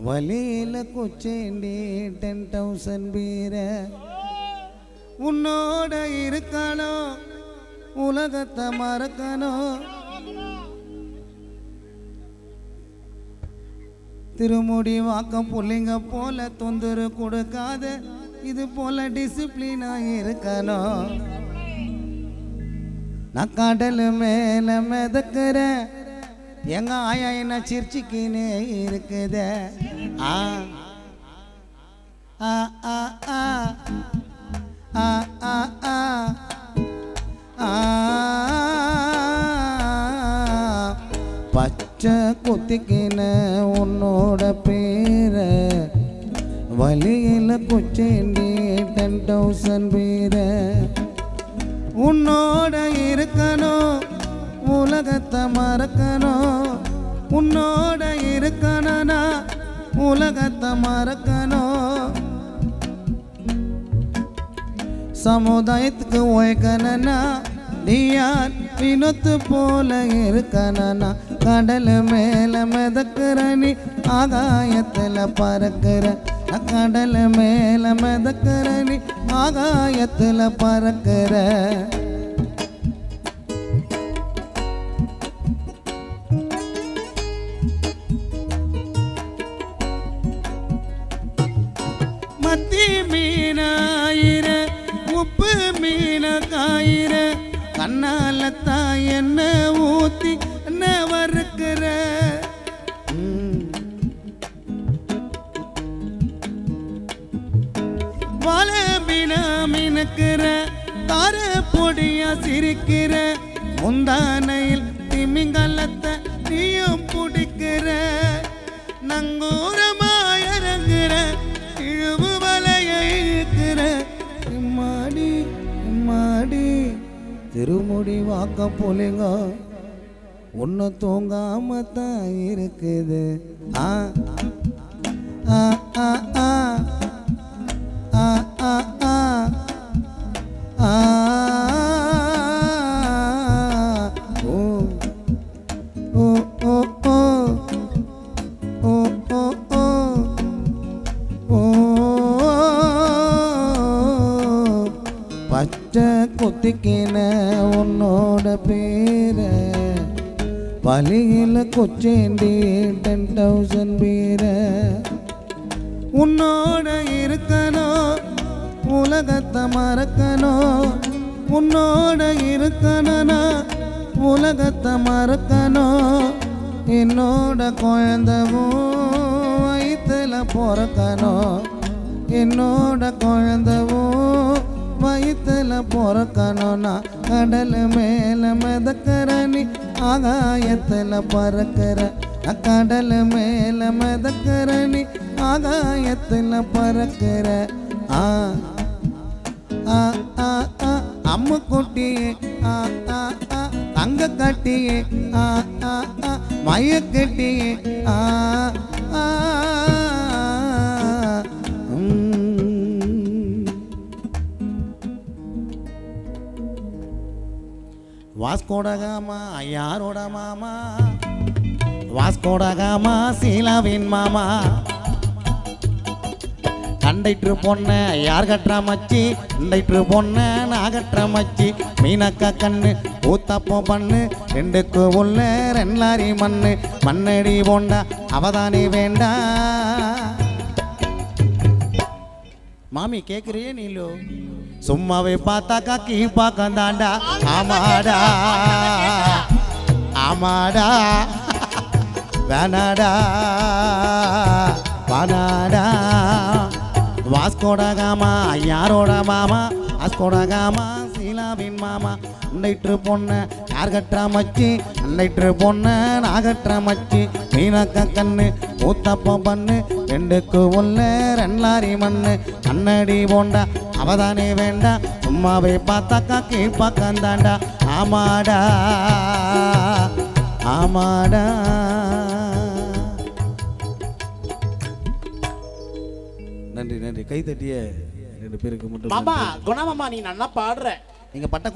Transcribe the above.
வலியில குச்சேண்டி 10,000 பேர உன்னோட இருக்கணும் உலகத்தை மறக்கணும். திருமுடி வாக்கம் புள்ளிங்க போல தொந்தரு கொடுக்காத இது போல டிசிப்ளினா இருக்கணும். நான் கடல் மேல மிதக்கிற எங்க ஆயா என்ன சிரிச்சுக்கினே இருக்குத. ஆ ஆ ஆ ஆ ஆ ஆ ஆ ஆ பச்சை குத்திக்கின உன்னோட பேர வலியில குச்சேண்டி 10,000 பேர உன்னோட இருக்கணும் உலகத்தை மறக்கணும். உன்னோட இருக்கணும்னா உலகத்தை மறக்கணும். சமுதாயத்துக்கு உழைக்கணும்னா நீ யார் வினத்து போல இருக்கணும்னா கடல் மேல மிதக்கிற நீ ஆகாயத்தில் பறக்கிற. கடல் மேல மிதக்கிற நீ ஆகாயத்தில் பறக்கிற. மத்தி மீனாயிர உப்பு மீன காயிர கண்ணாலத்தான் என்ன ஊத்தி என்ன வறுக்கிற. வாழ மீனா மினுக்கிற கார பொடியா சிரிக்கிற. முந்தானையில் திமிங்கலத்தை நீயும் பிடிக்கிற. நங்கூரமா இறங்குற இழுவு வலைய இழுக்கிற. மாடி மாடி திருமுடி வாக்க புலிங்க ஒன்று தூங்காம தான் இருக்குது. ஆ ஆ ஆ ஆ ஆ ஆ ஆ ஆ ஓ ஓ ஓ ஓ ஓ ஓ ஓ பச்சை குத்திக்கின உன்னோட பேர வலியில குச்சேண்டி 10,000 பேர உன்னோட இருக்கணும் உலகத்தை மறக்கணும். உன்னோட இருக்கணும்னா உலகத்தை மறக்கணும். என்னோட குழந்தவும் வயிற்றுல பிறக்கணும். என்னோட குழந்தவும் வயிற்றுல பிறக்கணும்னா கடல் மேல மிதக்கிற நீ ஆகாயத்தில் பறக்கிற. கடல் மேல மிதக்கிற நீ ஆகாயத்தில் பறக்கிற. ஆ ஆ ஆ ஆ அம்மு குட்டியே ஆ ஆ ஆ தங்க கட்டியே ஆ ஆ ஆ மய கட்டியே ஆ ஆ வாஸ்கோட காமா யாரோட மாமா. வாஸ்கோட காமா சீலாவின் மாமா. கண்டைற்று பொண்ண யார் கட்டுற மச்சி. கண்டைற்று பொண்ண நான் கட்டுற மச்சி. மீனக்கா கண்ணு ஊத்தப்பம் பண்ணு ரெண்டுக்கு உள்ள 2 லாரி மண்ணு. மண்ணடி போண்டா அவதானே வேண்டா. மாமி கேக்குறியே நீலோ சும்மாவே பார்த்தாக்கா கீ பார்க்க தாண்டா. ஆமாடா ஆமாடா வேணாடா வானாடா. வாஸ்கோட காமா யாரோட மாமா. வாஸ்கோட காமா சீலாவின் மாமா. அண்டைற்று பொண்ண யார் கட்டுற மச்சி. அண்டைற்று பொண்ண நான் கட்டுற மச்சி. மீனக்க கண்ணு ஊத்தப்பம் பண்ணு ரெண்டுக்கு உள்ள 2 லாரி மண்ணு. கண்ணடி போண்டா அவதானே வேண்டா. சும்மாவே பார்த்தாக்கா கீழ்பாக்கந்தாண்டா. ஆமாடா ஆமாடா. நன்றி நன்றி. கை தட்டிய 2 பேருக்கு மட்டும். மாமா குணமாமா நீ நல்லா பாடுற. நீங்க பட்ட